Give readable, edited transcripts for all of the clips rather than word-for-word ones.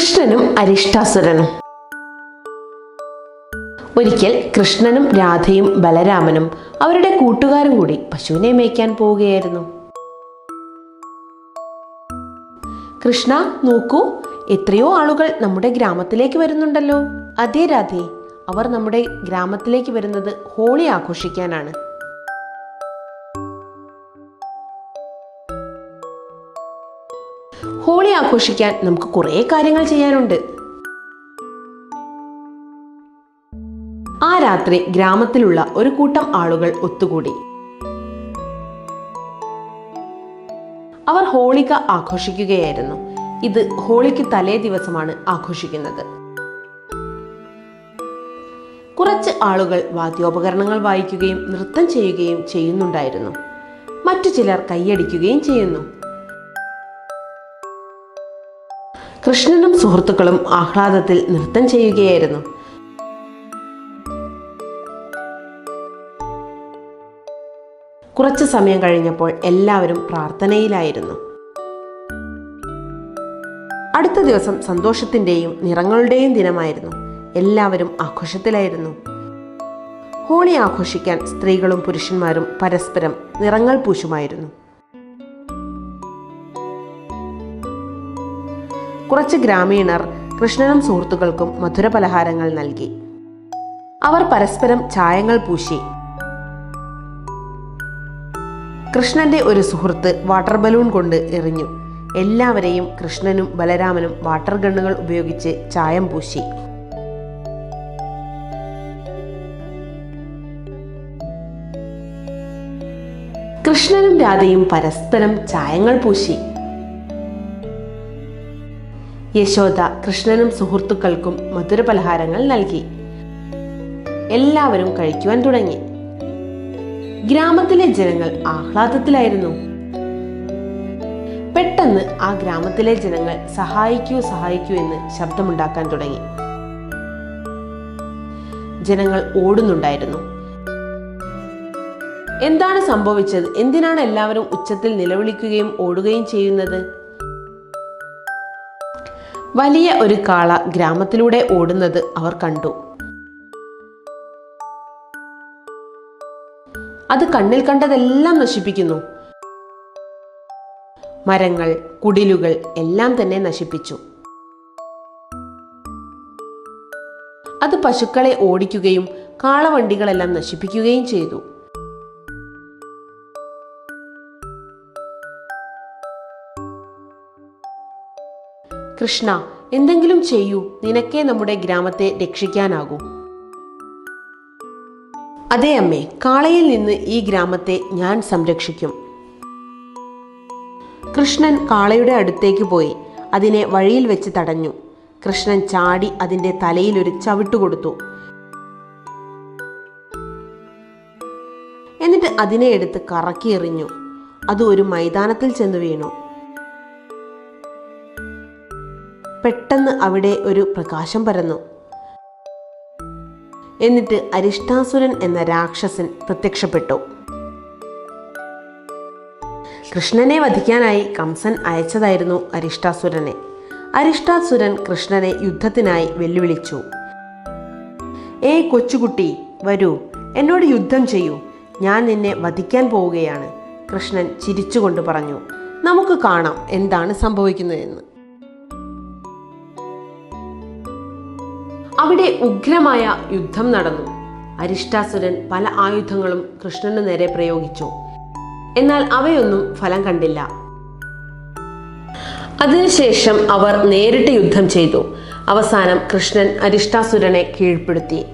കൃഷ്ണനും അരിഷ്ടാസുരനും. ഒരിക്കൽ കൃഷ്ണനും രാധയും ബലരാമനും അവരുടെ കൂട്ടുകാരും കൂടി പശുവിനെ മേയ്ക്കാൻ പോവുകയായിരുന്നു. കൃഷ്ണ, നോക്കൂ, എത്രയോ ആളുകൾ നമ്മുടെ ഗ്രാമത്തിലേക്ക് വരുന്നുണ്ടല്ലോ. അതേ രാധേ, അവർ നമ്മുടെ ഗ്രാമത്തിലേക്ക് വരുന്നത് ഹോളി ആഘോഷിക്കാനാണ്. ഹോളി ആഘോഷിക്കാൻ നമുക്ക് കുറേ കാര്യങ്ങൾ ചെയ്യാനുണ്ട്. ആ രാത്രി ഗ്രാമത്തിലുള്ള ഒരു കൂട്ടം ആളുകൾ ഒത്തുകൂടി. അവർ ഹോളിക ആഘോഷിക്കുകയായിരുന്നു. ഇത് ഹോളിക്ക് തലേ ദിവസമാണ് ആഘോഷിക്കുന്നത്. കുറച്ച് ആളുകൾ വാദ്യോപകരണങ്ങൾ വായിക്കുകയും നൃത്തം ചെയ്യുകയും ചെയ്യുന്നുണ്ടായിരുന്നു. മറ്റു ചിലർ കൈയടിക്കുകയും ചെയ്യുന്നു. കൃഷ്ണനും സുഹൃത്തുക്കളും ആഹ്ലാദത്തിൽ നൃത്തം ചെയ്യുകയായിരുന്നു. കുറച്ചു സമയം കഴിഞ്ഞപ്പോൾ എല്ലാവരും പ്രാർത്ഥനയിലായിരുന്നു. അടുത്ത ദിവസം സന്തോഷത്തിന്റെയും നിറങ്ങളുടെയും ദിനമായിരുന്നു. എല്ലാവരും ആഘോഷത്തിലായിരുന്നു. ഹോളി ആഘോഷിക്കാൻ സ്ത്രീകളും പുരുഷന്മാരും പരസ്പരം നിറങ്ങൾ പൂശുമായിരുന്നു. കുറച്ച് ഗ്രാമീണർ കൃഷ്ണനും സുഹൃത്തുക്കൾക്കും മധുരപലഹാരങ്ങൾ നൽകി. അവർ പരസ്പരം ചായങ്ങൾ പൂശി. കൃഷ്ണന്റെ ഒരു സുഹൃത്ത് വാട്ടർ ബലൂൺ കൊണ്ട് എറിഞ്ഞു. എല്ലാവരെയും കൃഷ്ണനും ബലരാമനും വാട്ടർ ഗണ്ണുകൾ ഉപയോഗിച്ച് ചായം പൂശി. കൃഷ്ണനും രാധയും പരസ്പരം ചായങ്ങൾ പൂശി. യശോദ കൃഷ്ണനും സുഹൃത്തുക്കൾക്കും മധുരപലഹാരങ്ങൾ നൽകി. എല്ലാവരും കഴിക്കുവാൻ തുടങ്ങി. ഗ്രാമത്തിലെ ജനങ്ങൾ ആഹ്ലാദത്തിലായിരുന്നു. പെട്ടെന്ന് ആ ഗ്രാമത്തിലെ ജനങ്ങൾ സഹായിക്കൂ സഹായിക്കൂ എന്ന് ശബ്ദമുണ്ടാക്കാൻ തുടങ്ങി. ജനങ്ങൾ ഓടുന്നുണ്ടായിരുന്നു. എന്താണ് സംഭവിച്ചത്? എന്തിനാണ് എല്ലാവരും ഉച്ചത്തിൽ നിലവിളിക്കുകയും ഓടുകയും ചെയ്യുന്നത്? വലിയ ഒരു കാള ഗ്രാമത്തിലൂടെ ഓടുന്നത് അവർ കണ്ടു. അത് കണ്ണിൽ കണ്ടതെല്ലാം നശിപ്പിക്കുന്നു. മരങ്ങൾ, കുടിലുകൾ എല്ലാം തന്നെ നശിപ്പിച്ചു. അത് പശുക്കളെ ഓടിക്കുകയും കാളവണ്ടികളെല്ലാം നശിപ്പിക്കുകയും ചെയ്തു. കൃഷ്ണ, എന്തെങ്കിലും ചെയ്യൂ, നിനക്കേ നമ്മുടെ ഗ്രാമത്തെ രക്ഷിക്കാനാകൂ. അതെ അമ്മേ, കാളയിൽ നിന്ന് ഈ ഗ്രാമത്തെ ഞാൻ സംരക്ഷിക്കും. കൃഷ്ണൻ കാളയുടെ അടുത്തേക്ക് പോയി അതിനെ വഴിയിൽ വെച്ച് തടഞ്ഞു. കൃഷ്ണൻ ചാടി അതിന്റെ തലയിൽ ഒരു ചവിട്ടുകൊടുത്തു. എന്നിട്ട് അതിനെ എടുത്ത് കറക്കി എറിഞ്ഞു. അത് ഒരു മൈതാനത്തിൽ ചെന്ന് വീണു. പെട്ടെന്ന് അവിടെ ഒരു പ്രകാശം പരന്നു. എന്നിട്ട് അരിഷ്ടാസുരൻ എന്ന രാക്ഷസൻ പ്രത്യക്ഷപ്പെട്ടു. കൃഷ്ണനെ വധിക്കാനായി കംസൻ അയച്ചതായിരുന്നു അരിഷ്ടാസുരനെ. അരിഷ്ടാസുരൻ കൃഷ്ണനെ യുദ്ധത്തിനായി വെല്ലുവിളിച്ചു. ഏയ് കൊച്ചുകുട്ടി, വരൂ, എന്നോട് യുദ്ധം ചെയ്യൂ, ഞാൻ നിന്നെ വധിക്കാൻ പോവുകയാണ്. കൃഷ്ണൻ ചിരിച്ചുകൊണ്ട് പറഞ്ഞു. നമുക്ക് കാണാം എന്താണ് സംഭവിക്കുന്നതെന്ന്. അവിടെ ഉഗ്രമായ യുദ്ധം നടന്നു. അരിഷ്ടാസുരൻ പല ആയുധങ്ങളും കൃഷ്ണന് നേരെ പ്രയോഗിച്ചു. എന്നാൽ അവയൊന്നും ഫലം കണ്ടില്ല. അതിനുശേഷം അവർ നേരിട്ട് യുദ്ധം ചെയ്തു. അവസാനം കൃഷ്ണൻ അരിഷ്ടാസുരനെ കീഴ്പ്പെടുത്തി.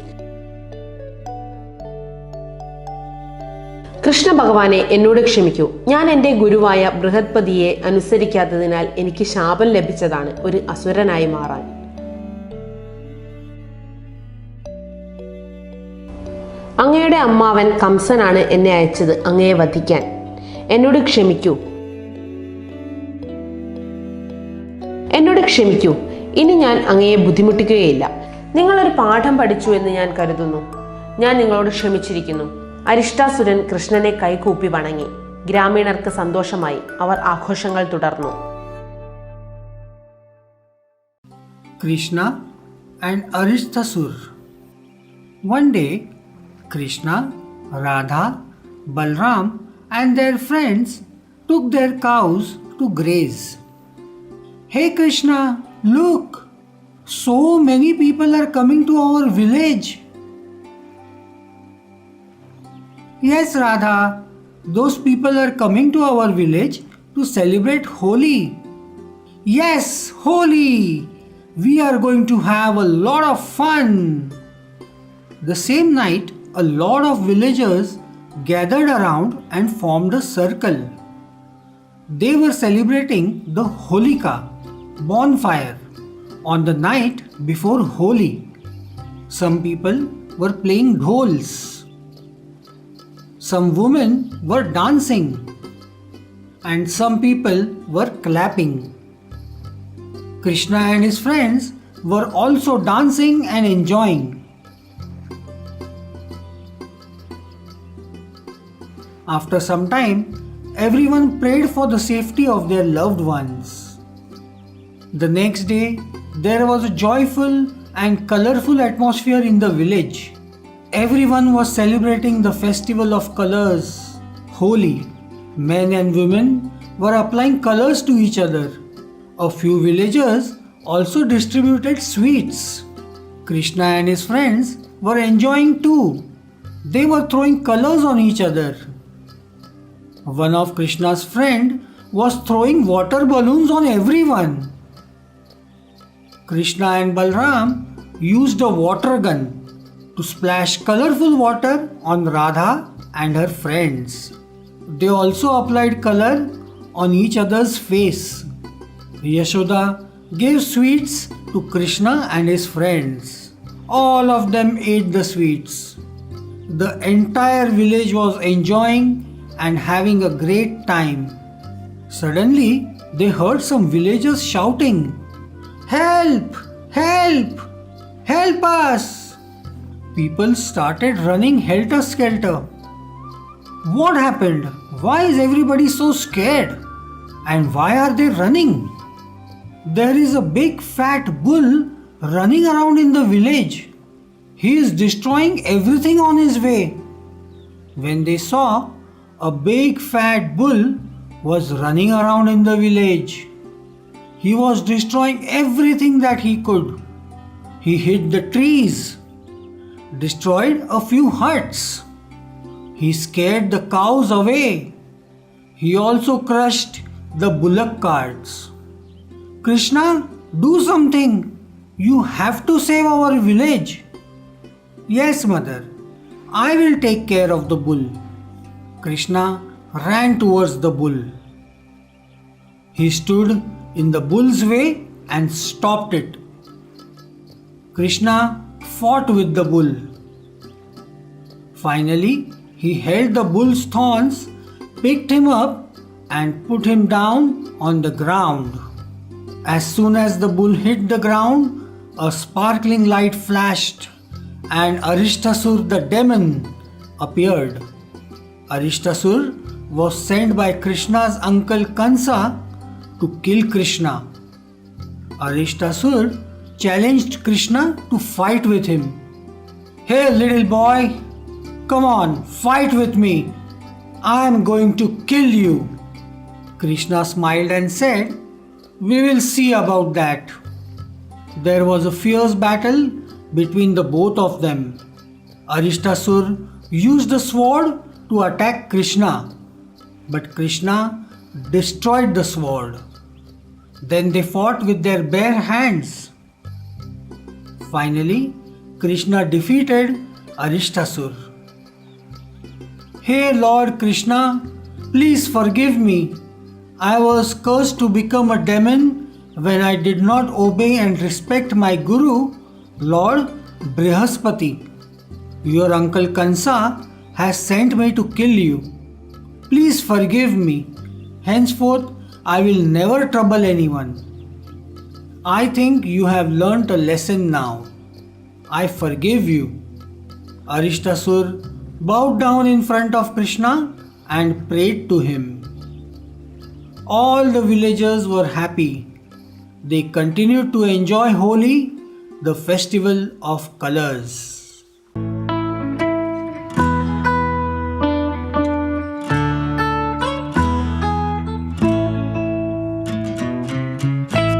കൃഷ്ണ ഭഗവാനെ, എന്നോട് ക്ഷമിക്കൂ. ഞാൻ എൻ്റെ ഗുരുവായ ബൃഹസ്പതിയെ അനുസരിക്കാത്തതിനാൽ എനിക്ക് ശാപം ലഭിച്ചതാണ് ഒരു അസുരനായി മാറാൻ. അങ്ങയുടെ അമ്മാവൻ കംസനാണ് എന്നെ അയച്ചത് അങ്ങയെ വധിക്കാൻ. എന്നോട് ക്ഷമിക്കൂ. ഇനി ഞാൻ അങ്ങയെ ബുദ്ധിമുട്ടിക്കുകയില്ല. നിങ്ങളൊരു പാഠം പഠിച്ചു എന്ന് ഞാൻ കരുതുന്നു. ഞാൻ നിങ്ങളോട് ക്ഷമിച്ചിരിക്കുന്നു. അരിഷ്ടാസുരൻ കൃഷ്ണനെ കൈകൂപ്പി വണങ്ങി. ഗ്രാമീണർക്ക് സന്തോഷമായി. അവർ ആഘോഷങ്ങൾ തുടർന്നു. Krishna and Arishtasur. One day, Krishna, Radha, Balram and their friends took their cows to graze. Hey Krishna, look! So many people are coming to our village. Yes, Radha, those people are coming to our village to celebrate Holi. Yes, Holi! We are going to have a lot of fun. The same night, a lot of villagers gathered around and formed a circle. They were celebrating the Holika bonfire on the night before Holi. Some people were playing dhols. Some women were dancing. And some people were clapping. Krishna and his friends were also dancing and enjoying. After some time, everyone prayed for the safety of their loved ones. The next day, there was a joyful and colorful atmosphere in the village. Everyone was celebrating the festival of colors, Holi. Men and women were applying colors to each other. A few villagers also distributed sweets. Krishna and his friends were enjoying too. They were throwing colors on each other. One of Krishna's friends was throwing water balloons on everyone. Krishna and Balram used a water gun to splash colorful water on Radha and her friends. They also applied color on each other's face. Yashoda gave sweets to Krishna and his friends. All of them ate the sweets. The entire village was enjoying and having a great time. Suddenly, they heard some villagers shouting, "Help! Help! Help us!" People started running helter-skelter. What happened? Why is everybody so scared? And why are they running? There is a big fat bull running around in the village. He is destroying everything on his way. When they saw, a big fat bull was running around in the village. He was destroying everything that he could. He hit the trees, destroyed a few huts. He scared the cows away. He also crushed the bullock carts. Krishna, do something. You have to save our village. Yes, mother. I will take care of the bull. Krishna ran towards the bull. He stood in the bull's way and stopped it. Krishna fought with the bull. Finally, he held the bull's thorns, picked him up, and put him down on the ground. As soon as the bull hit the ground, a sparkling light flashed, and Arishtasur the demon appeared. Arishtasur was sent by Krishna's uncle Kansa to kill Krishna. Arishtasur challenged Krishna to fight with him. "Hey little boy, come on, fight with me. I am going to kill you." Krishna smiled and said, "We will see about that." There was a fierce battle between the both of them. Arishtasur used the sword to attack Krishna, but Krishna destroyed the sword. Then they fought with their bare hands. Finally, Krishna defeated Arishtasur. "Hey Lord Krishna, please forgive me. I was cursed to become a demon when I did not obey and respect my Guru, Lord Brihaspati. Your uncle Kansa has sent me to kill you. Please forgive me. Henceforth, I will never trouble anyone. I think you have learnt a lesson now. I forgive you." Arishtasur bowed down in front of Krishna and prayed to him. All the villagers were happy. they continued to enjoy Holi, the festival of colors.